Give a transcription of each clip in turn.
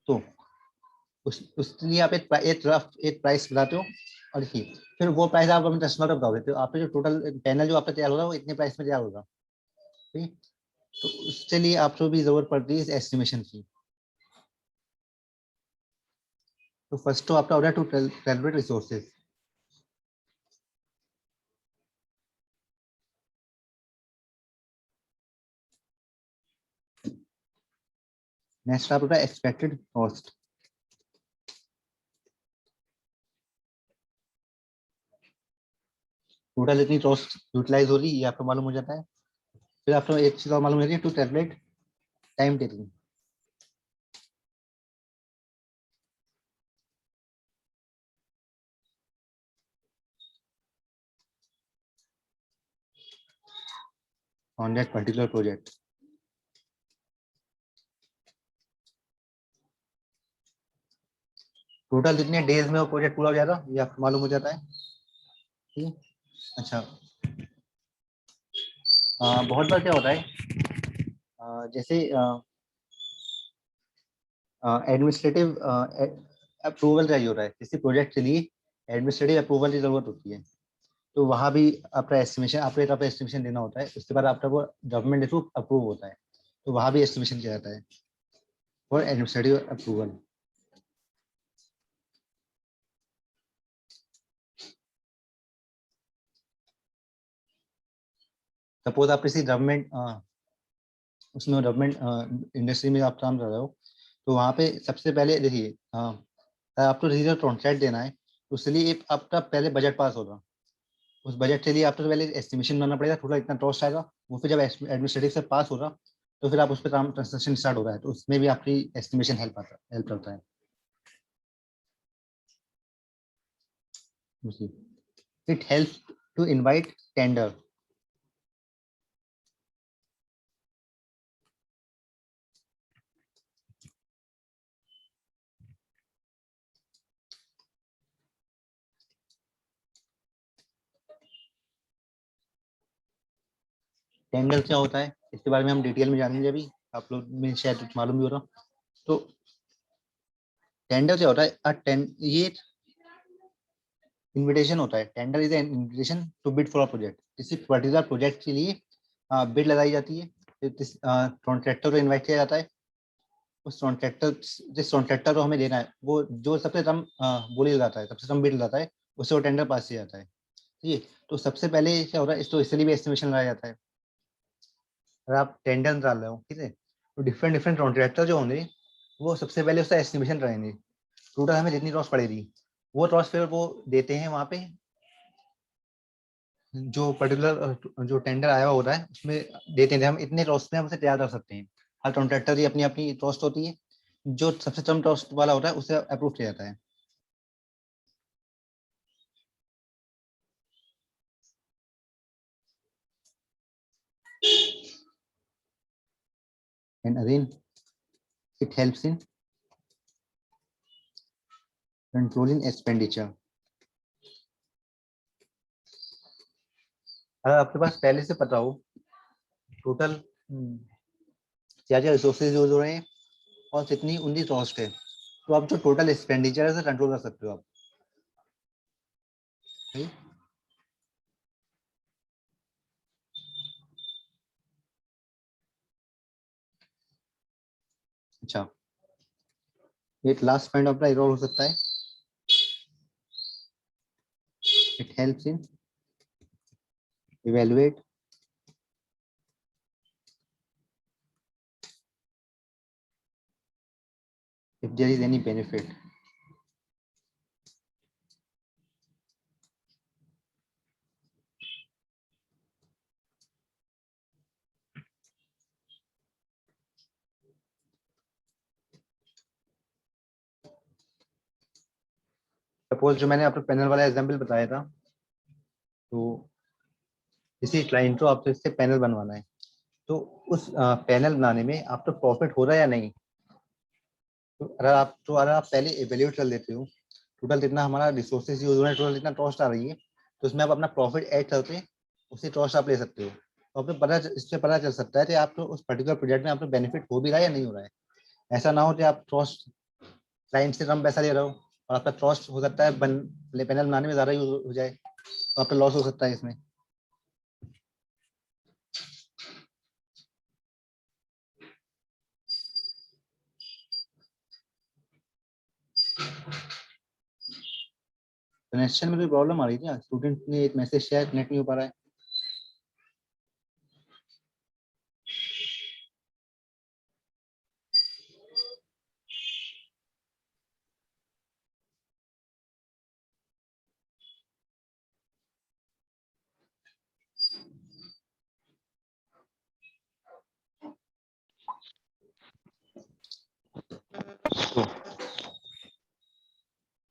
तो उसके लिए आप एक प्राइस बताते हो और देखिए फिर वो प्राइस आप अपने कस्टमर को बता देते हो, आपका जो टोटल पैनल जो आपका तैयार होगा वो इतने प्राइस में तैयार होगा। ठीक है, तो उसके लिए आपको भी जरूरत पड़ती है एस्टिमेशन की। तो फर्स्ट तो आपका order to calculate resources. Next आप होता है एक्सपेक्टेड कॉस्ट। टोटल इतनी कॉस्ट यूटिलाइज हो रही है ये आपको मालूम हो जाता है। फिर आपको एक चीज और मालूम हो जाती है to calculate time taking. On that particular project. Total कितने डेज में वो प्रोजेक्ट पूरा हो जाएगा ये आपको मालूम हो जाता है। ठीक है, अच्छा बहुत बार क्या होता है जैसे एडमिनिस्ट्रेटिव अप्रूवल चाहिए होता है, किसी प्रोजेक्ट के लिए एडमिनिस्ट्रेटिव अप्रूवल की जरूरत होती है। तो वहाँ भी आपका एस्टिमेशन आपको एक एस्टिमेशन देना होता है, उसके बाद आपका वो गवर्नमेंट थ्रू अप्रूव होता है, तो वहाँ भी एस्टिमेशन किया जाता है और एडमिनिस्ट्रेटिव अप्रूवल। सपोज आप किसी गवर्नमेंट उसमें गवर्नमेंट इंडस्ट्री में आप काम कर रहे हो, तो वहाँ पे सबसे पहले देखिए आपको रिजल्ट कॉन्ट्रैक्ट देना है, तो उसके लिए एक आपका पहले बजट पास होगा। उस बजट के लिए आपको तो पहले एस्टिमेशन बनाना पड़ेगा, थोड़ा इतना कॉस्ट आएगा। वो फिर जब एडमिनिस्ट्रेटिव से पास होगा तो फिर आप उस पर काम कंस्ट्रक्शन स्टार्ट होता है, तो उसमें भी आपकी एस्टिमेशन हेल्प करता है। It help to invite tender. Tender क्या होता है इसके बारे में हम डिटेल में जानेंगे अभी, आप लोग में शायद कुछ मालूम भी हो रहा। तो टेंडर क्या होता है ये इनविटेशन होता है। Tender is an invitation to bid for a project. किसी पर्टिकुलर प्रोजेक्ट के लिए बिड लगाई जाती है, कॉन्ट्रैक्टर को इनवाइट किया जाता है। उस कॉन्ट्रैक्टर जिस कॉन्ट्रैक्टर को हमें देना है वो जो सबसे कम बोली लगाता है, सबसे कम बिड लगाता है, उससे वो टेंडर पास किया जाता है। ठीक है, तो सबसे पहले क्या होता है इसको इसलिए भी एस्टिमेशन लगाया जाता है। अगर आप टेंडर निकाल रहे हो, ठीक है, तो डिफरेंट डिफरेंट कॉन्ट्रैक्टर जो होंगे वो सबसे पहले उसका एस्टिमेशन कराएंगे, टोटल हमें जितनी कॉस्ट पड़ेगी। वो कॉस्ट फिर वो देते हैं वहाँ पे, जो पर्टिकुलर जो टेंडर आया हुआ होता है उसमें देते हैं हम इतने कॉस्ट में हम उसे तैयार कर सकते हैं। हर कॉन्ट्रैक्टर की अपनी अपनी कॉस्ट होती है, जो सबसे कम कॉस्ट वाला होता है उसे अप्रूव किया जाता है। And again it helps in controlling expenditure. अगर आपके पास पहले से पता हो टोटल क्या क्या रिसोर्सेज यूज हो रहे हैं और कितनी उनकी कॉस्ट है, तो आप जो टोटल एक्सपेंडिचर है उसे कंट्रोल कर सकते हो आप। ठीक? अच्छा, एक लास्ट पॉइंट अपना इरोर हो सकता है। It helps in evaluate if there is any benefit। Suppose जो मैंने आपको पैनल वाला एग्जांपल बताया था, तो किसी क्लाइंट को आपसे इससे पैनल बनवाना है, तो उस पैनल बनाने में आपको प्रॉफिट हो रहा है या नहीं। तो अगर आप पहले एवेल्यूएट कर लेते हो टोटल कितना हमारा रिसोर्सेज यूज हो रहा है, टोटल कितना कॉस्ट आ रही है, तो उसमें आप अपना प्रॉफिट ऐड करके उसी कॉस्ट आप ले सकते हो। तो आपको इससे पता चल सकता है कि आपको उस पर्टिकुलर प्रोजेक्ट में आपको बेनिफिट हो भी रहा है या नहीं हो रहा है। ऐसा ना हो कि आप कॉस्ट क्लाइंट से कम पैसा ले रहे हो और आपका कॉस्ट हो सकता है पैनल बनाने में ज़्यादा यूज हो जाए, तो आपका लॉस हो सकता है इसमें। कनेक्शन में कोई प्रॉब्लम आ रही थी? स्टूडेंट ने एक मैसेज शेयर, कनेक्ट नहीं हो पा रहा है।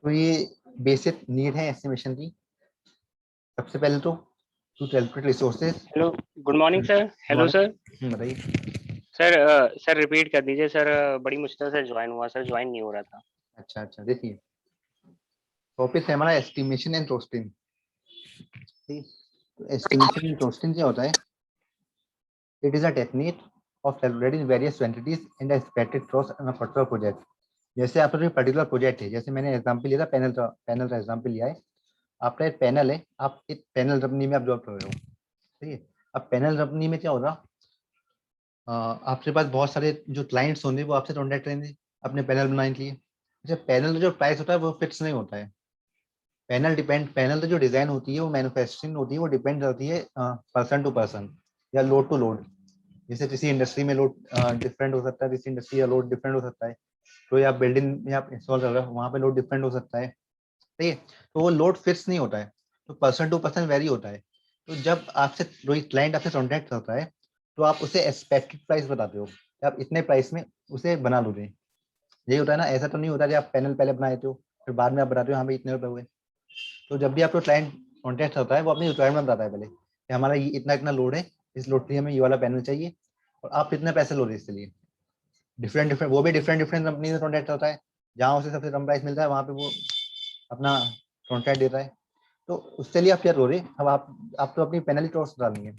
तो ये बेसिक नीड है एस्टिमेशन की। सबसे पहले तो to calculate resources. Hello, good morning sir. Hello sir. बताइए सर सर रिपीट कर दीजिए सर, बड़ी मुश्किल से ज्वाइन हुआ सर, ज्वाइन नहीं हो रहा था। अच्छा अच्छा, देखिए टॉपिक है हमारा estimation and costing. Estimation and costing क्या होता है? It is a technique of calculating various quantities and expected cost on a particular project. जैसे आपका जो पर्टिकुलर प्रोजेक्ट है, जैसे मैंने एग्जांपल लिया था पैनल का एग्जांपल लिया है। आपका एक पैनल है, आप एक पैनल कंपनी में आप जॉब कर रहे हो, ठीक है। अब पैनल कंपनी में क्या होगा, आपके पास बहुत सारे जो क्लाइंट्स होंगे वो आपसे कॉन्टेक्ट करेंगे अपने पैनल बनाने के लिए। अच्छा, पैनल जो प्राइस होता है वो फिक्स नहीं होता है। पैनल तो जो डिजाइन होती है वो मैन्युफैक्चरिंग होती है, वो डिपेंड करती है पर्सन टू पर्सन या लोड टू लोड। जैसे किसी इंडस्ट्री में लोड डिफरेंट हो सकता है, किसी इंडस्ट्री का लोड डिफरेंट हो सकता है। तो या बिल्डिंग में आप इंस्टॉल कर रहे हो वहाँ पे लोड डिफरेंट हो सकता है, ठीक है। तो वो लोड फिक्स नहीं होता है, तो पर्सन टू पर्सन वेरी होता है। तो जब आपसे कोई क्लाइंट आपसे कॉन्टैक्ट करता है तो आप उसे एक्सपेक्टेड प्राइस बताते हो कि आप इतने प्राइस में उसे बना लोगे। यही होता है ना, ऐसा तो नहीं होता कि आप पैनल पहले बनाए थे फिर बाद में आप बताते हो हाँ भाई इतने रुपए हुए। तो जब भी आपको क्लाइंट कॉन्टैक्ट होता है वो अपनी रिक्वायरमेंट बताता है पहले कि हमारा ये इतना इतना लोड है, इस लोड के लिए हमें ये वाला पैनल चाहिए और आप कितने पैसे लो रहे इसके लिए। डिफरेंट डिफरेंट वो भी डिफरेंट डिफरेंट कंपनी से कॉन्टैक्ट होता है, जहाँ उसे सबसे कम प्राइस मिलता है वहाँ पे वो अपना कॉन्ट्रैक्ट देता है। तो उसके लिए आप क्या करोगे, अब आप तो अपनी पेनल्टी कॉस्ट डालनी है।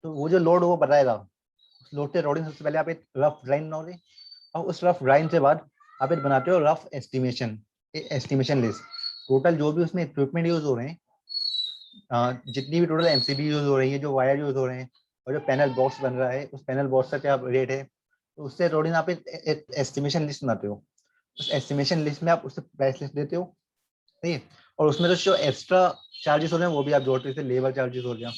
तो वो जो लोड वो बताएगा, उस लोड के अकॉर्डिंग सबसे पहले आप एक रफ ड्राइंग बनाओगे और उस रफ ड्राइंग के बाद आप एक बनाते हो रफ एस्टिमेशन लिस्ट। टोटल जो भी उसमें इक्विपमेंट यूज हो रहे हैं, जितनी भी टोटल एमसीबी यूज हो रही है, जो वायर यूज हो रहे हैं और जो पैनल बॉक्स बन रहा है उस पैनल बॉक्स का क्या रेट है, तो उससे अकॉर्डिंग आप एक एस्टिमेशन लिस्ट बनाते हो। उस एस्टिमेशन लिस्ट में आप उससे प्राइस लिस्ट देते हो, ठीक है। और उसमें तो जो एक्स्ट्रा चार्जेस हो रहे हैं वो भी आप जोड़ते हो, जैसे लेबर चार्जेस हो गया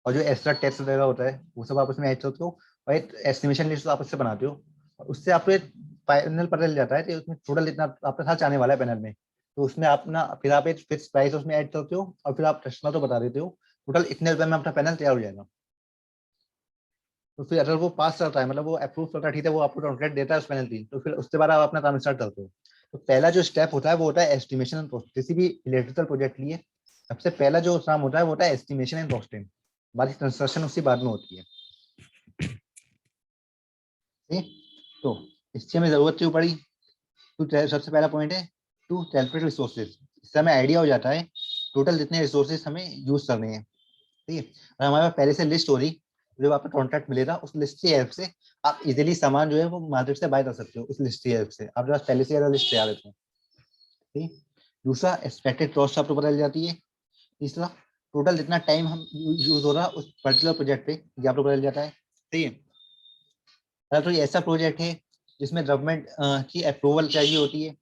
और जो एक्स्ट्रा टैक्स वगैरह होता है वो सब आप उसमें ऐड करते हो और एक एस्टिमेशन लिस्ट आप उससे बनाते हो। और उससे आपको एक फाइनल पता चल जाता है कि उसमें टोटल इतना आपका खर्च आने वाला है पैनल में। तो उसमें आप ना फिर आप एक फिक्स प्राइस उसमें ऐड करते हो और फिर आप कस्टमर को बता देते हो टोटल इतने रुपए में अपना पैनल तैयार हो जाएगा। तो फिर अगर वो पास करता है, मतलब वो अप्रूव करता है, ठीक है, वो आपको कॉन्ट्रैक्ट देता है उस पैनल की, तो फिर उसके बाद आप अपना काम स्टार्ट करते हो। तो पहला जो स्टेप होता है वो होता है एस्टिमेशन एंड कॉस्ट। किसी भी इलेक्ट्रिकल प्रोजेक्ट लिए सबसे पहला जो काम होता है वो होता है एस्टिमेशन एंड कॉस्टिंग। बाकी कंस्ट्रक्शन उसके बाद में होती है, ठीक? तो इससे हमें जरूरत क्यों पड़ी? सबसे पहला पॉइंट है टू कैलकुलेट रिसोर्सेज। इससे हमें आइडिया हो जाता है टोटल जितने रिसोर्सेज हमें यूज करने हैं, ठीक है। और हमारे पास पहले से लिस्ट हो रही, जब आपको कॉन्ट्रैक्ट मिलेगा उस लिस्ट की हेल्प से आप इजीली सामान जो है वो मार्केट से बाय कर सकते हो। उस लिस्ट की हेल्प से आपके पास पहले से लिस्ट तैयार रहती है, ठीक। दूसरा, एक्सपेक्टेड कॉस्ट आपको पता चल जाती है। तीसरा, टोटल जितना टाइम हम यूज हो रहा है उस पर्टिकुलर प्रोजेक्ट पे ये आपको पता चल जाता है, ठीक है। अगर कोई ऐसा प्रोजेक्ट है जिसमें गवर्नमेंट की अप्रूवल चाहिए होती है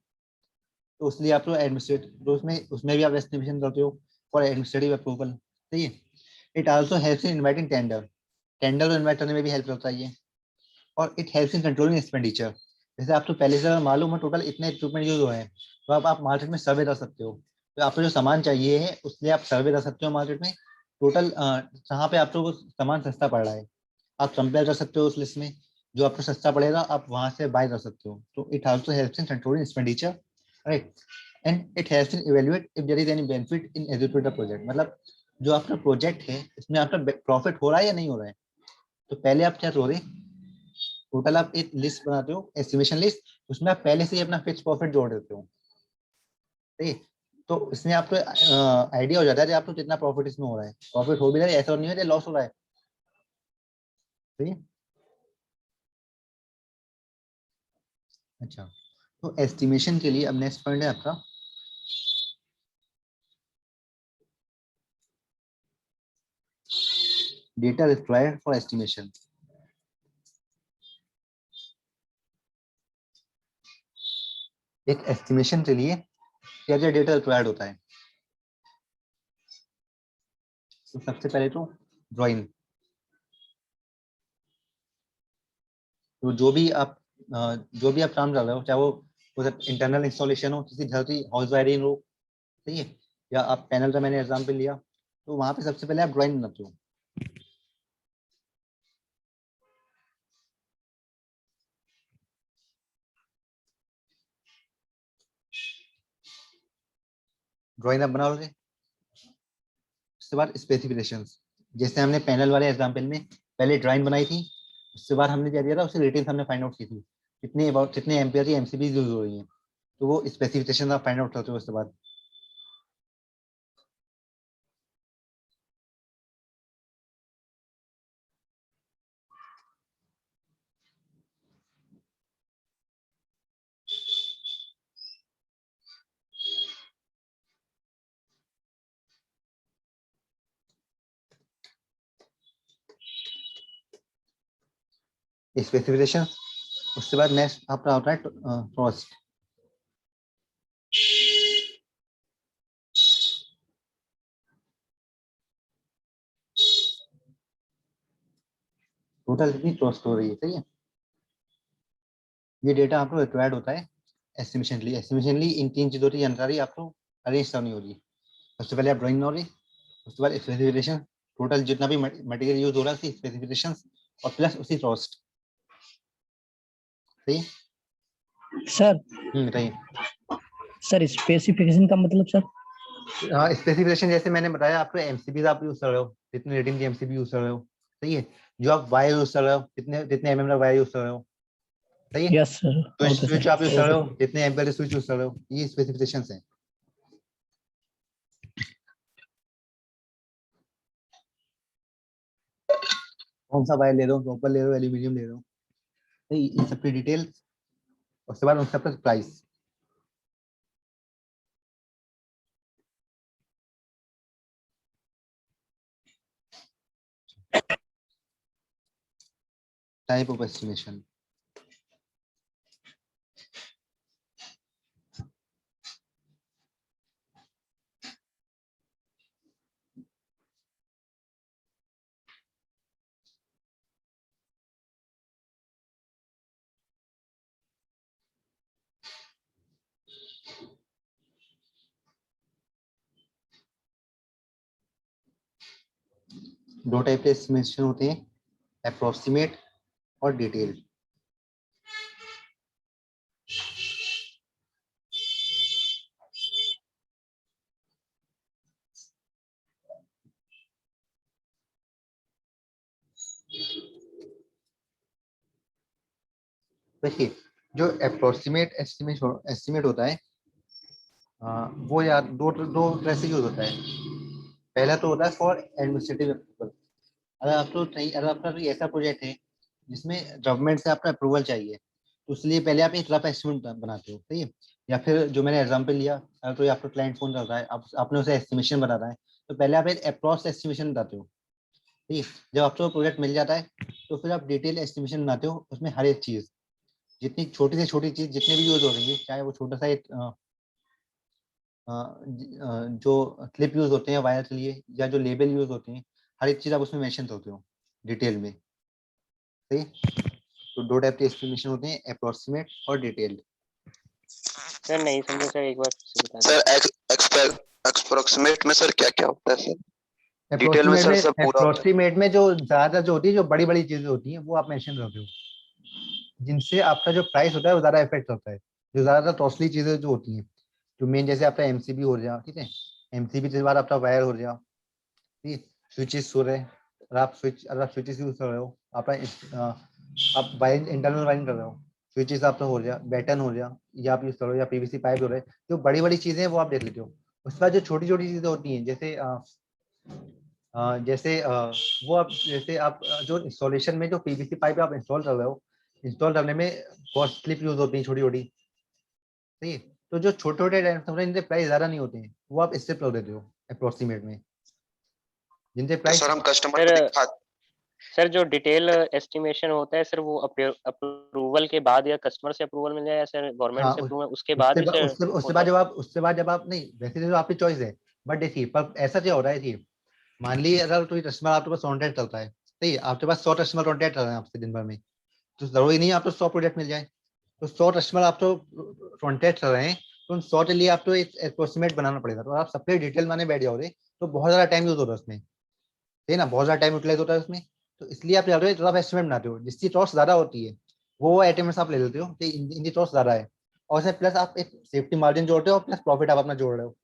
तो उसलिए आप तो एडमिनिस्ट्रेटिव तो उसमें उसमें भी आप एस्टिमेशन करते हो फॉर एडमिनिस्ट्रेटिव अप्रूवल, ठीक है। It also helps in inviting tender. Tender को इन्वाइट करने में भी हेल्प करता है ये। और it helps in controlling expenditure. जैसे आपको पहले से अगर मालूम है टोटल इतने इक्विपमेंट यूज हुए हैं तो आप मार्केट में सर्वे कर सकते हो। तो आपको जो सामान चाहिए है उसलिए आप सर्वे कर सकते हो मार्केट में टोटल कहाँ पे आपको वो सामान सस्ता पड़ रहा है। आप कंपेयर कर सकते हो उस लिस्ट में, जो आपको सस्ता पड़ेगा आप वहां से बाय कर सकते हो। तो it also helps in controlling expenditure, right. And it helps in evaluate if there is any benefit in execute the project. मतलब जो आपका प्रोजेक्ट है इसमें आपका प्रॉफिट हो रहा है या नहीं हो रहा है। तो पहले आप क्या करोगे, टोटल आप एक लिस्ट बनाते हो एस्टिमेशन लिस्ट, उसमें आप पहले से ही अपना फिक्स प्रॉफिट जोड़ देते हो, ठीक है। तो इसमें आपको आइडिया हो जाता है कि आपको कितना प्रॉफिट इसमें हो रहा है। प्रॉफिट हो भी रहा है, ऐसा नहीं है लॉस हो रहा है, ठीक है। अच्छा, तो एस्टिमेशन के लिए अब नेक्स्ट पॉइंट है आपका डेटा रिक्वायर्ड फॉर एस्टिमेशन। एक एस्टिमेशन के लिए क्या क्या डेटा रिक्वायर्ड होता है? तो सबसे पहले तो ड्राइंग। तो जो भी आप काम कर रहे हो, चाहे वो उधर इंटरनल इंस्टॉलेशन हो, किसी घर की हाउस वायरिंग हो, सही है, या आप पैनल का मैंने एग्जाम्पल लिया, तो वहां पे सबसे पहले आप ड्राइंग बनाते हो। ड्राइंग आप बनाओगे, उसके बाद स्पेसिफिकेशंस। जैसे हमने पैनल वाले एग्जाम्पल में पहले ड्राइंग बनाई थी, उसके बाद हमने क्या दिया था, उसकी रेटिंग हमने फाइंड आउट की थी, कितने एम्पियर की एमसीबी यूज हो रही है, तो वो स्पेसिफिकेशन आप फाइंड आउट करते हो। उसके बाद स्पेसिफिकेशन, उसके बाद नेक्स्ट आपका होता है कॉस्ट। टोटल कितनी कॉस्ट हो रही है, सही है। ये डेटा आपको रिक्वायर्ड होता है एस्टिमेशन के लिए। एस्टिमेशन लिए इन तीन चीजों की जानकारी आपको अरेंज करनी हो रही है। सबसे पहले आप ड्राइंग बना रही, उसके बाद स्पेसिफिकेशन, टोटल जितना भी मटेरियल यूज हो रहा है, स्पेसिफिकेशन और प्लस उसी कॉस्ट, सही है। सर बताइए। सर स्पेसिफिकेशन का मतलब सर? स्पेसिफिकेशन जैसे मैंने बताया आपको, एमसीबी आप यूज कर रहे हो, कितने रेटिंग की एमसीबी यूज कर रहे हो, सही है। जो आप वायर यूज कर रहे हो, कितने कितने एमएम का वायर यूज कर रहे हो, सही है। यस सर, तो ओके स्विच सर, आप यूज कर रहे हो, कितने एम्पियर के स्विच यूज कर रहे हो, ये स्पेसिफिकेशंस हैं। कौन सा वायर ले रहे हो, कॉपर ले रहे हो, एल्यूमिनियम ले रहे हो, सही, इन सबकी डिटेल। उसके बाद उन सबका प्राइस। Type of estimation. दो टाइप के एस्टिमेशन होते हैं, अप्रोक्सीमेट और डिटेल्ड। देखिए, जो अप्रोक्सीमेट एस्टिमेट होता है, वो यार दो दो तरह से यूज होता है। पहला तो होता है फॉर एडमिनिस्ट्रेटिव अप्रूवल। अगर आपका कोई ऐसा प्रोजेक्ट है जिसमें गवर्नमेंट से आपका अप्रूवल चाहिए, तो उसके लिए पहले आप एक रफ एस्टिमेट बनाते हो, सही है। या फिर जो मैंने एग्जांपल लिया, अगर कोई आपका क्लाइंट फोन करता है, आपने उसे एस्टिमेशन बताना है, तो पहले आप एक अप्रॉक्स एस्टिमेशन बताते हो, ठीक है। जब आपको प्रोजेक्ट मिल जाता है, तो फिर आप डिटेल एस्टिमेशन बनाते हो, उसमें हर एक चीज, जितनी छोटी से छोटी चीज जितने भी यूज हो रही है, चाहे वो छोटा सा एक जो क्लिप यूज होते हैं वायर के लिए, या जो लेबल यूज होते हैं, हर एक चीज आप उसमें मेंशन होते हो डिटेल में, सही। तो दो टाइप के एस्टिमेशन होते हैं, अप्रोक्सीमेट और डिटेल्ड। सर नहीं समझे सर, एक बार फिर से बता दीजिए। सर अप्रोक्सीमेट में सर क्या क्या होता है सर? डिटेल में सर सब पूरा होता है। अप्रोक्सीमेट में जो ज्यादा जो होती है, जो बड़ी बड़ी चीजें होती हैं, वो आप मेंशन करते हो, जिनसे आपका जो प्राइस होता है वो ज्यादा इफेक्ट होता है। जो ज्यादा कॉस्टली चीजें जो होती हैं, जो मेन, जैसे आपका एमसीबी हो गया, ठीक है, एमसीबी के बाद आपका वायर हो गया, ठीक है, स्विचेस हो रहे हैं, अगर आप स्विचेस यूज कर रहे हो, आपका आप वायरिंग, इंटरनल वायरिंग कर रहे हो, स्विचेस आपका हो गया, बैटन हो गया, या आप यूज करो, या पीवीसी पाइप हो रहे हैं, जो बड़ी बड़ी चीजें हैं वो आप देख लेते हो। उसके बाद जो छोटी छोटी चीजें होती हैं, वो आप जैसे आप जो इंस्टॉलेशन में जो पीवीसी पाइप आप इंस्टॉल कर रहे हो, इंस्टॉल करने में कॉस्ट स्लिप यूज होती है छोटी छोटी, सही है। तो जो छोटे छोटे जिनके प्राइस ज्यादा नहीं होते हैं वो आप इससे प्रो देते हो अप्रोक्सीमेट में, जिनके तो प्राइस सर हम कस्टमर को सर दिखा सर जो डिटेल एस्टिमेशन होता है सर वो अप्रूवल के बाद या कस्टमर से अप्रूवल मिल जाए या सर गवर्नमेंट हाँ से अप्रूवल उसके बाद भी सर उसके होता बाद है? जब आप नहीं, वैसे तो आपकी चॉइस है, बट देखिए पर ऐसा क्या हो रहा है कि मान लीजिए अगर कोई कस्टमर आपके पास कॉन्टैक्ट करता है, सही है, आपके पास 100 कस्टमर कॉन्टैक्ट कर रहे हैं आपसे दिन भर में, तो जरूरी नहीं है आपको 100 प्रोजेक्ट मिल जाए। तो 100 कस्टमर आपको कॉन्टैक्ट कर रहे हैं, तो उन 100 के लिए आपको एक अप्रोक्सीमेट बनाना पड़ेगा। तो आप सबके डिटेल बनाने बैठ जाओगे तो बहुत ज्यादा टाइम यूज होता है उसमें, है ना, बहुत ज्यादा टाइम यूटिलाइज होता है उसमें। तो इसलिए आप रफ एस्टिमेट बनाते हो, जिसकी कॉस्ट ज्यादा होती है वो आइटम्स आप ले लेते हो कि इनकी कॉस्ट ज्यादा है, और उसमें प्लस आप एक सेफ्टी मार्जिन जोड़ते हो, प्लस प्रॉफिट आप अपना जोड़ रहे हो।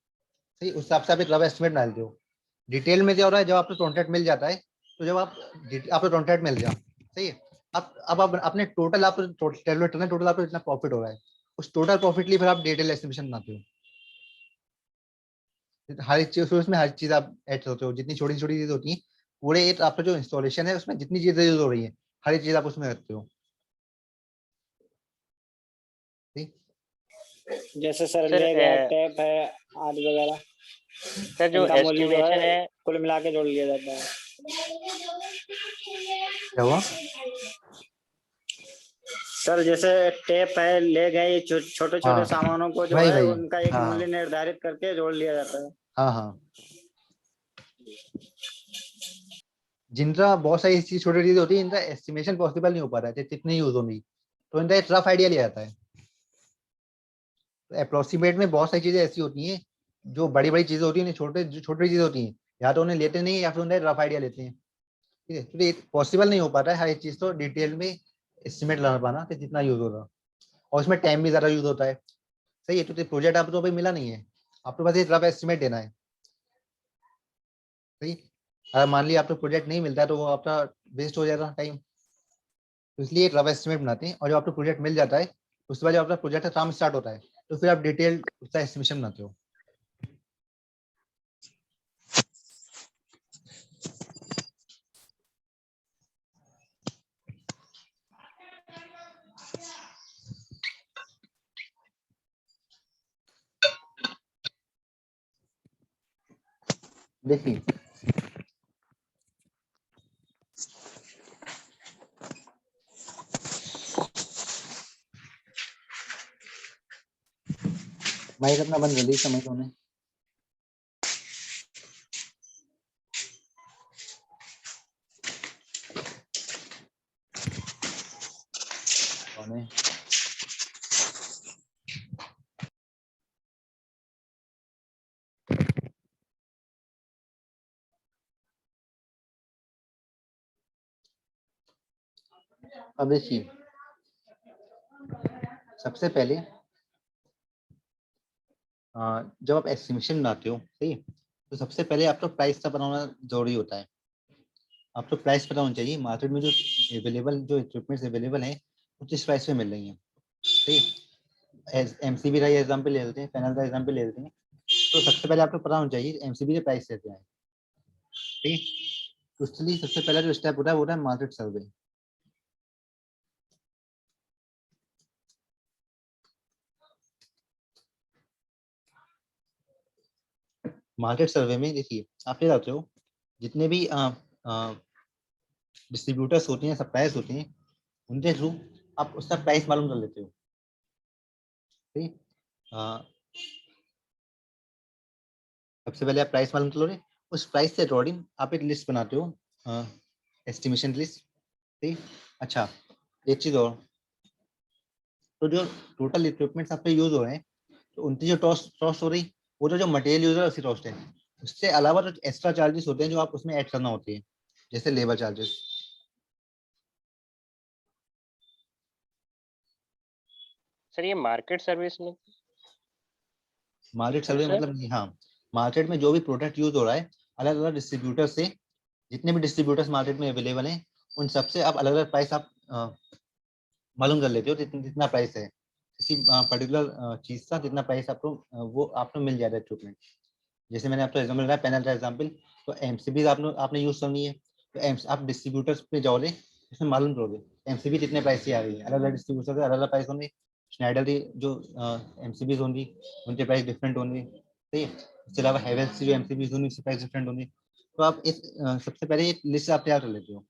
सही, उस हिसाब से आप एक रफ एस्टिमेट बना लेते हो। डिटेल में क्या हो रहा है, जब आपको कॉन्ट्रैक्ट मिल जाता है, तो जब आपको कॉन्ट्रैक्ट मिल गया, सही है, आप अपने टोटल आप टोटल आपको इतना प्रॉफिट हो रहा है, उस टोटल प्रॉफिट लिए फिर आप डिटेल एस्टिमेशन बनाते हो। हर एक चीज उसमें हर चीज आप ऐड करते हो, जितनी छोटी छोटी चीज होती है, पूरे एक आपका जो इंस्टॉलेशन है उसमें जितनी चीजें यूज हो रही है, हर एक चीज आप उसमें रखते हो। ठीक। जैसे सर सर लेग है, टैप है, आदि वगैरह, सर जो इनका मूल्य जो एस्टिमेशन है है कुल मिला के जोड़ लिया जाता है। क्या हुआ? सर जैसे टेप है, लेग है, ये छोटे छोटे हाँ, सामानों को जो वही है वही, उनका एक हाँ मूल्य निर्धारित करके जोड़ लिया जाता है। हाँ हाँ, जिनका बहुत सारी चीज छोटी चीज होती है, इनका एस्टिमेशन पॉसिबल नहीं हो पा रहा है कितनी यूज होंगी, तो इनका एक रफ आइडिया लिया जाता है। तो अप्रोक्सीमेट में बहुत सारी चीजें ऐसी होती हैं, जो बड़ी बड़ी चीजें होती हैं, छोटे जो छोटी चीजें होती हैं, या तो उन्हें लेते नहीं या फिर उन्हें रफ आइडिया लेते हैं। ठीक है, क्योंकि पॉसिबल नहीं हो पाता है हर एक चीज तो डिटेल में एस्टिमेट लगा पाना कि जितना यूज हो रहा, और उसमें टाइम भी ज्यादा यूज होता है। सही है, तो प्रोजेक्ट आपको तो अभी मिला नहीं है, आपको बस एक रफ एस्टिमेट देना है। सही, अगर मान लिया आपको प्रोजेक्ट नहीं मिलता है तो वो आपका वेस्ट हो जाएगा टाइम। तो इसलिए एक रफ एस्टिमेट बनाते हैं, और जब आपको प्रोजेक्ट मिल जाता है उसके बाद जब आपका प्रोजेक्ट का काम स्टार्ट होता है, तो फिर आप डिटेल उसका एस्टिमेशन बनाते हो। देखिए, माइक अपना बंद कर दी समय तो ने। अब देखिए, सबसे पहले जब आप एस्टिमेशन बनाते हो, सही है, तो सबसे पहले आपको प्राइस का बनाना जरूरी होता है। आपको प्राइस पता होना चाहिए मार्केट में जो अवेलेबल जो इक्विपमेंट्स अवेलेबल हैं वो किस प्राइस पे मिल रही हैं। सही है, एमसीबी का एग्जाम्पल ले लेते हैं, पैनल का एग्जाम्पल ले लेते हैं। तो सबसे पहले आपको पता होना चाहिए एमसीबी के प्राइस कैसे हैं। ठीक है, तो इसलिए सबसे पहला जो स्टेप होता है वो होता है मार्केट सर्वे। मार्केट सर्वे में देखिए आप क्या करते हो, जितने भी डिस्ट्रीब्यूटर्स होते हैं, सप्लायर्स होते हैं, उनके थ्रू आप उसका प्राइस मालूम कर लेते हो। ठीक, सबसे पहले आप प्राइस मालूम कर लोगे, उस प्राइस से अकॉर्डिंग आप एक लिस्ट बनाते हो, एस्टिमेशन लिस्ट। ठीक, अच्छा, एक चीज और, तो जो टोटल इक्विपमेंट्स आप पे यूज हो रहे हैं, तो उनकी जो कॉस्ट हो रही, वो तो जो मटेरियल यूज है उसकी कॉस्ट है। उससे अलावा जो एक्स्ट्रा चार्जेस होते हैं जो आप उसमें ऐड करना होती है, जैसे लेबर चार्जेस। सर ये मार्केट सर्विस में मार्केट सर्वे सर मतलब हाँ, मार्केट में जो भी प्रोडक्ट यूज हो रहा है, अलग अलग डिस्ट्रीब्यूटर से, जितने भी डिस्ट्रीब्यूटर्स मार्केट में अवेलेबल हैं, उन सबसे आप अलग अलग प्राइस आप मालूम कर लेते हो, जितना प्राइस है किसी पर्टिकुलर चीज का, कितना प्राइस आपको वो आपको मिल जाएगा इक्विपमेंट। जैसे मैंने आपको एग्जाम्पल बताया पैनल का एग्जाम्पल, तो एमसीबी आपने यूज करनी है, तो आप डिस्ट्रीब्यूटर्स पे जाओगे, उसमें मालूम करोगे एमसीबी कितने प्राइस की आ रही है, अलग अलग डिस्ट्रीब्यूटर के अलग अलग प्राइस होंगे। स्नाइडर की जो एमसीबीज होंगी उनके प्राइस डिफरेंट होंगे, सही है। इसके अलावा हैवेल्स की जो एमसीबीज होंगी उसके प्राइस डिफरेंट होंगे। तो आप इस सबसे पहले एक लिस्ट आप तैयार कर लेते हो।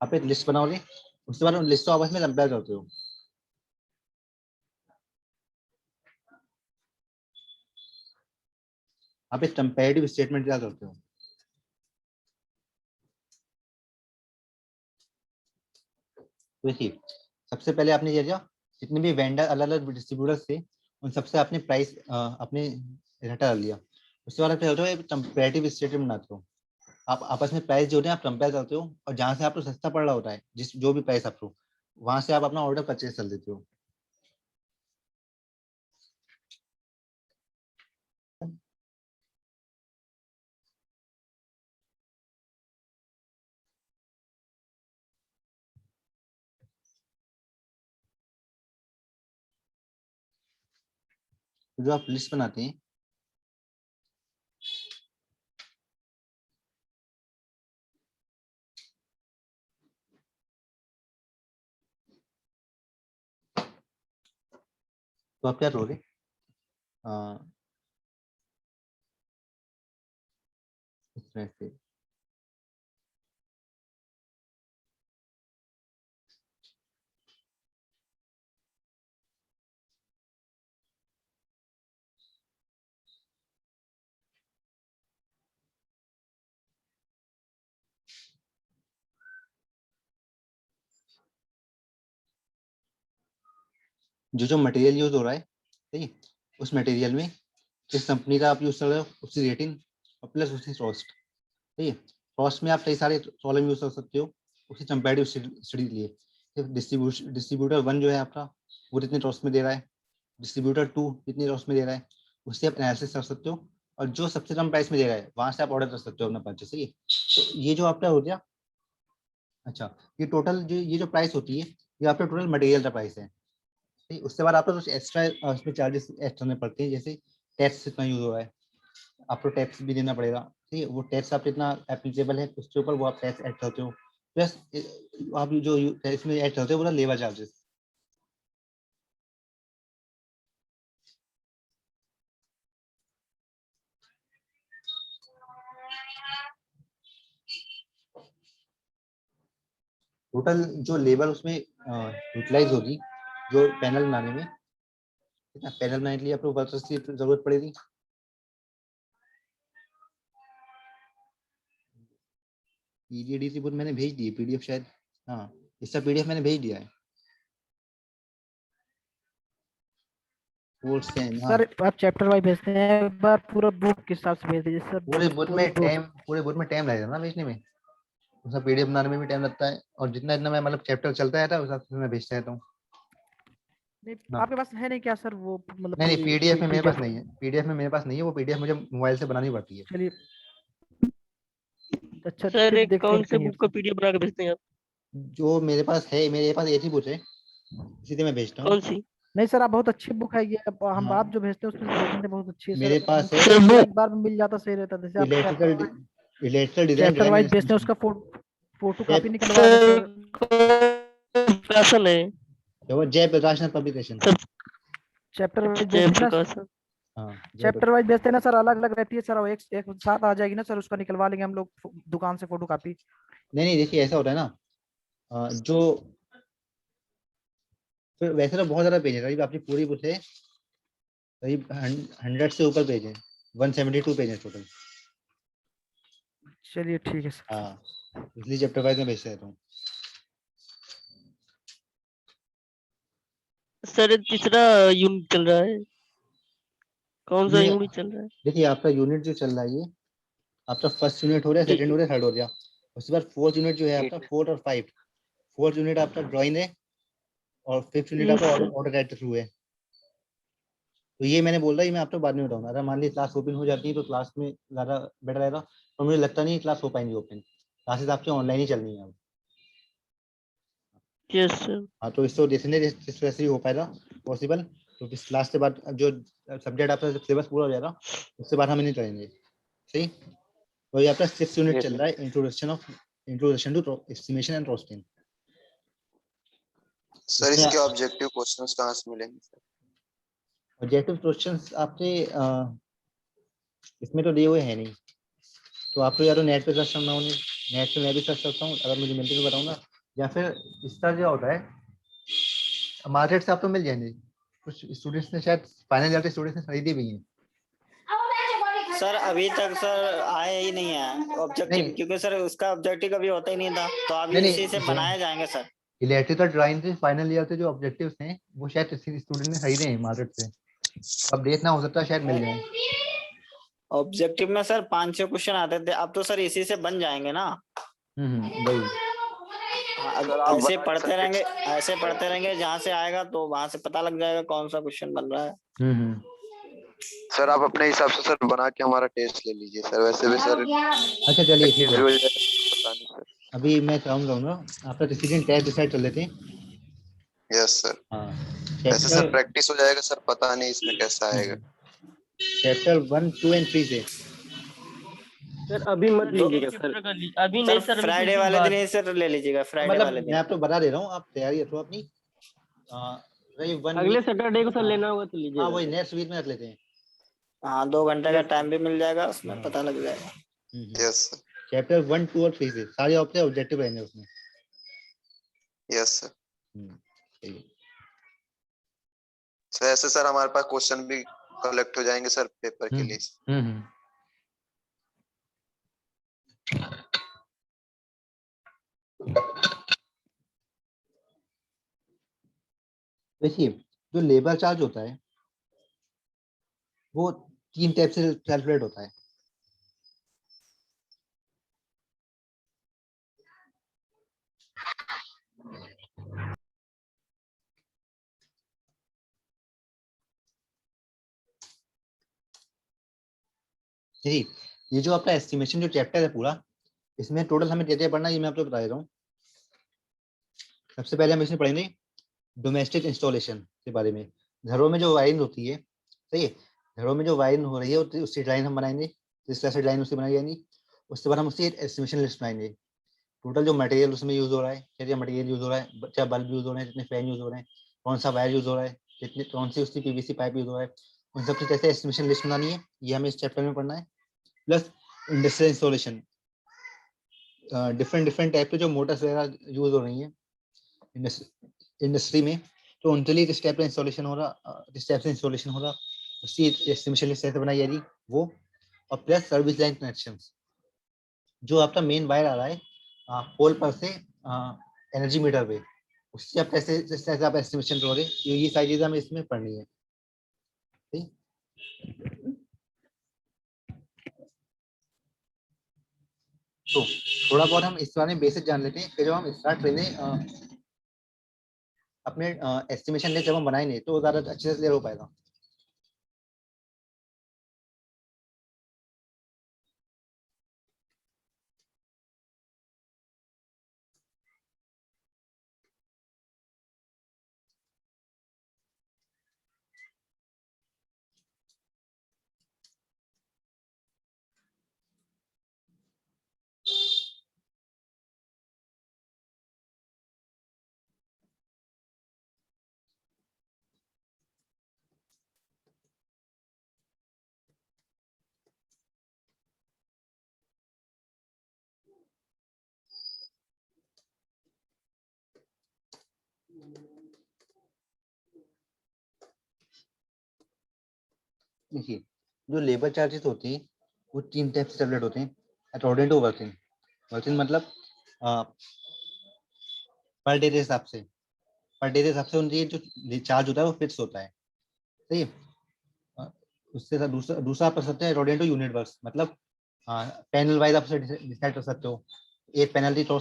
आप एक लिस्ट बनाओगे, उसके बाद उन लिस्ट को आपस में कंपेयर करते हो। आप एक कंपैरेटिव स्टेटमेंट तैयार करते हो। तो देखिए, सबसे पहले आपने ये किया, जितने भी वेंडर अलग अलग डिस्ट्रीब्यूटर्स थे उन सबसे आपने प्राइस अपने डाटा डाल लिया। उसके बाद आप क्या होता है, कंपैरेटिव स्टेटमेंट बनाते हो। आप आपस में प्राइस जो होते हैं आप कंपेयर करते हो, और जहां से आपको सस्ता पड़ रहा होता है, जिस जो भी प्राइस आपको, वहां से आप अपना ऑर्डर परचेज कर देते हो। तो जो आप लिस्ट बनाते हैं, तो आप क्या करोगे, इस तरह से जो जो मटेरियल यूज हो रहा है, सही, उस मटेरियल में जिस कंपनी का आप यूज कर रहे हो उसकी रेटिंग और प्लस उसकी कॉस्ट, ठीक है। कॉस्ट में आप कई सारे कॉलम यूज कर सकते हो उसकी कंपैरेटिव स्टडी के लिए। डिस्ट्रीब्यूटर 1 जो है आपका, वो कितने कॉस्ट में दे रहा है, डिस्ट्रीब्यूटर 2 कितने कॉस्ट में दे रहा है, उससे आप एनालिसिस कर सकते हो, और जो सबसे कम प्राइस में दे रहा है वहां से आप ऑर्डर कर सकते हो अपना परचेस, सही है। तो ये जो आपका हो गया। अच्छा, ये टोटल जो ये जो प्राइस होती है, ये आपका टोटल मटेरियल का प्राइस है, ठीक। उसके बाद आपको कुछ एक्स्ट्रा उसमें चार्जेस ऐड करने पड़ते हैं, जैसे टैक्स कितना यूज हो रहा है, आपको टैक्स भी देना पड़ेगा, ठीक है। वो टैक्स आप कितना एप्लीकेबल है उसके ऊपर वो आप टैक्स ऐड करते हो, प्लस आप जो टैक्स में ऐड करते हो वो लेबर चार्जेस। टोटल जो लेबर उसमें यूटिलाइज होगी जो पैनल बनाने में, कितना पैनल बनाने के लिए आपको वर्कर्स की जरूरत पड़ेगी। पीडीएफ बुक मैंने भेज दी है, पीडीएफ शायद, हाँ इसका पीडीएफ मैंने भेज दिया है। सर आप चैप्टर वाइज भेजते हैं, एक बार पूरा बुक के हिसाब से भेज दीजिए सर। पूरे बुक में टाइम लगेगा ना भेजने में, उसका पीडीएफ बनाने में भी टाइम लगता है, और जितना जितना मैं मतलब चैप्टर चलता रहता है उस हिसाब से मैं भेजता रहता हूँ। नहीं, हाँ। आपके पास है नहीं क्या सर वो मतलब नहीं पूरी पीडीएफ में मेरे पास PDF? नहीं है, पीडीएफ में मेरे पास नहीं है, वो पीडीएफ मुझे मोबाइल से बनानी पड़ती है। चलिए अच्छा, सर फिर एक देखते कौन हैं से कहीं बुक का पीडीएफ बना के भेजते हैं आप? जो मेरे पास है, मेरे पास एक ही बुक है, इसी से मैं भेजता हूँ। कौन सी? नहीं सर, आप बहुत अच्छी बुक है ये, हम हाँ आप जो भेजते हैं उसमें से देखेंगे बहुत अच्छी है मेरे सर। पास है सर हमको वो एक बार में मिल जाता सही रहता, जैसे आप electrical design chapter drawing wise and भेजते हैं एस्टिमेशन। उसका फोटो कॉपी जय निकलवा दें सर सर। प्रकाशन है Jaiprakash publication. Sir, chapter wise भेजते हैं ना, जयप्रकाश सर। हाँ चैप्टर वाइज भेजते हैं ना सर, अलग अलग रहती है सर, वो एक एक साथ आ जाएगी ना सर, उसका निकलवा लेंगे हम लोग दुकान से फोटो कॉपी। नहीं देखिए ऐसा होता है ना, जो फिर वैसे तो बहुत ज्यादा पेज है, करीब आपकी पूरी बुक है करीब 100 से ऊपर पेज है, 172 पेज है टोटल। चलिए ठीक है सर। हाँ, इसलिए चैप्टर वाइज में भेजता रहता हूँ। सर तीसरा यूनिट चल रहा है, कौन सा ये यूनिट चल रहा है? देखिए आपका यूनिट जो चल रहा है, ये आपका फर्स्ट यूनिट हो रहा है, सेकंड हो रहा है, थर्ड हो गया। उसके बाद फोर्थ यूनिट जो है आपका, 4 और 5, फोर्थ यूनिट आपका ड्राइंग है, और फिफ्थ यूनिट आपका सर ऑटो कैड थ्रू है। तो ये मैंने बोल रहा है, मैं आपको बाद में बताऊंगा। अगर मान ली क्लास ओपन हो जाती है तो क्लास में ज़्यादा बेटर रहेगा, और मुझे लगता नहीं क्लास हो पाएंगी ओपन, क्लासेस आपकी ऑनलाइन ही चलनी है अब। Yes sir. हाँ, तो इसको जैसे जिस वैसे ही हो पाएगा पॉसिबल, तो इस क्लास के बाद जो सब्जेक्ट आपका सिलेबस पूरा हो जाएगा उसके बाद हम नहीं करेंगे, सही। वही आपका 6 यूनिट Yes, चल रहा है, introduction to estimation and costing. Sir इसके ऑब्जेक्टिव क्वेश्चंस कहाँ से मिलेंगे सर? ऑब्जेक्टिव क्वेश्चंस आपके इसमें तो दिए हुए हैं नहीं, तो आपको या तो नेट पे सर्च करना होंगे, नेट पे मैं भी सर्च करता हूँ, अगर मुझे मिलते तो बताऊंगा, या फिर इसका जो होता है मार्केट से आपको मिल जाएंगे। कुछ स्टूडेंट्स ने शायद फाइनल ईयर के स्टूडेंट्स ने खरीदी भी हैं। सर अभी तक सर आए ही नहीं है ऑब्जेक्टिव, नहीं क्योंकि सर उसका ऑब्जेक्टिव कभी होता ही नहीं था, तो अभी नहीं इसी से नहीं, बनाए जाएंगे सर। इलेक्ट्रिकल ड्राइंग के फाइनल ईयर के जो ऑब्जेक्टिव्स हैं वो शायद किसी स्टूडेंट ने खरीदे हैं मार्केट से, तो अब देखना, हो सकता है शायद मिल जाए। ऑब्जेक्टिव में सर 5-6 क्वेश्चन आते थे, अब तो सर इसी से बन जाएंगे ना। वही। हाँ, अब सर आप ऐसे बता पढ़ते सकते रहेंगे, ऐसे पढ़ते रहेंगे, जहाँ से आएगा तो वहां से पता लग जाएगा कौन सा क्वेश्चन बन रहा है। सर आप अपने हिसाब से सर बना के हमारा टेस्ट ले लीजिए सर, वैसे भी सर अच्छा चलिए ठीक प्रैक्टिस भी है, हो जाएगा, पता नहीं सर। अभी मैं काम करूंगा, आपका डिसीजन टेस्ट डिसाइड कर लेते हैं। यस सर, हाँ, वैसे सर चैप्टर प्रैक्टिस हो जाएगा सर, पता नहीं इसमें कैसा आएगा। चैप्टर 1, 2 एंड 3 से। सर अभी मत दो लीजिएगा सर, अभी सर नहीं सर, अभी कुछ फ्राइडे दिन वाले दिन बाद। ही सर ले लीजिएगा, फ्राइडे मतलब वाले मैं दिन। आपको बता दे रहा हूँ, आप तैयारी रखो अपनी। वही 1 अगले वीक, सैटरडे को सर हाँ लेना होगा तो हाँ, लीजिएगा वही सर। नेक्स्ट वीक में रख लेते हैं। हाँ 2 घंटे का यस टाइम सर। भी मिल जाएगा, उसमें हाँ। पता लग जाएगा। Yes sir. चैप्टर 1, 2 और 3 से सारे आपके ऑब्जेक्टिव रहेंगे उसमें। Yes sir. सही है। सर ऐसे सर हमारे पास क्वेश्चन भी कलेक्ट हो जाएंगे सर पेपर के लिए। देखिए, जो लेबर चार्ज होता है वो 3 टाइप से कैलकुलेट होता है। जी, ये जो आपका एस्टिमेशन जो चैप्टर है पूरा, इसमें टोटल हमें क्या क्या पढ़ना है ये मैं आपको बता देता हूँ। सबसे पहले हम इसमें पढ़ेंगे डोमेस्टिक इंस्टॉलेशन के बारे में। घरों में जो वायरिंग होती है, सही है, घरों में जो वायरिंग हो रही है उसकी लाइन हम बनाएंगे, जिस तरह से लाइन उसकी बनाई जाएगी। उसके बाद हम उसकी एक एस्टिमेशन लिस्ट बनाएंगे, टोटल जो मटेरियल उसमें यूज हो रहा है, क्या क्या मटेरियल यूज हो रहा है, क्या बल्ब यूज हो रहे हैं, कितने फैन यूज हो रहे हैं, कौन सा वायर यूज हो रहा है, कितने कौन सी उसकी पीवीसी पाइप यूज हो रहा है, उन सब की कैसे एस्टिमेशन लिस्ट बनानी है, ये हमें इस चैप्टर में पढ़ना है। Plus industrial installation, different different type के जो मोटर्स वगैरह यूज हो रही हैं इंडस्ट्री में, तो उनके लिए किस टाइप का इंस्टॉलेशन हो रहा, किस टाइप से इंस्टॉलेशन हो रहा, उसकी एस्टिमेशन लिस्ट कैसे बनाई जा रही वो। और प्लस सर्विस लाइन कनेक्शंस, जो आपका मेन वायर आ रहा है पोल पर से एनर्जी मीटर पे, उससे आप कैसे, जिस तरह से आप एस्टिमेशन करोगे, ये सारी चीजें हमें इसमें पढ़नी है। ठीक, तो थोड़ा बहुत हम इस बारे में बेसिक जान लेते हैं, फिर जब हम स्टार्ट करेंगे अपने एस्टिमेशन लिस्ट जब हम बनाएंगे तो ज्यादा अच्छे से क्लियर हो पाएगा। देखिए, जो लेबर चार्जेस होते हैं वो 3 टाइप से कैलकुलेट होते हैं अकॉर्डिंग टू वर्किंग। वर्किंग मतलब पर डे के हिसाब से, पर डे के हिसाब से उनकी जो चार्ज होता है वो फिक्स होता है, सही है। अ, उससे दूसरा दूसरा आप कर सकते हैं अकॉर्डिंग टू यूनिट वर्क, मतलब पैनल वाइज आप डिसाइड कर सकते हो, एक पेनल्टी तो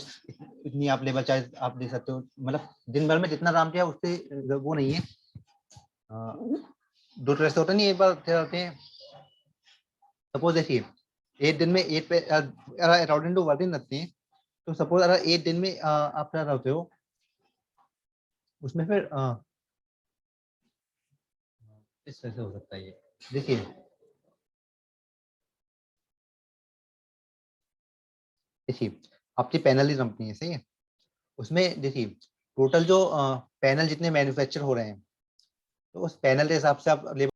इतनी आप लेबर चार्ज आप दे सकते हो, मतलब दिन भर में जितना काम किया उससे वो नहीं है। दो तरह से होता नहीं, एक बार क्या होते हैं, सपोज देखिए एक दिन में एक पे अकॉर्डिंग टू वर्किंग रखते हैं, तो सपोज अगर एक दिन में आप क्या करते हो उसमें फिर इस तरह से हो सकता है ये। देखिए देखिए आपकी पैनल की कंपनी है, सही है, उसमें देखिए टोटल जो पैनल जितने मैन्युफैक्चर हो रहे हैं, तो उस पैनल के हिसाब से आप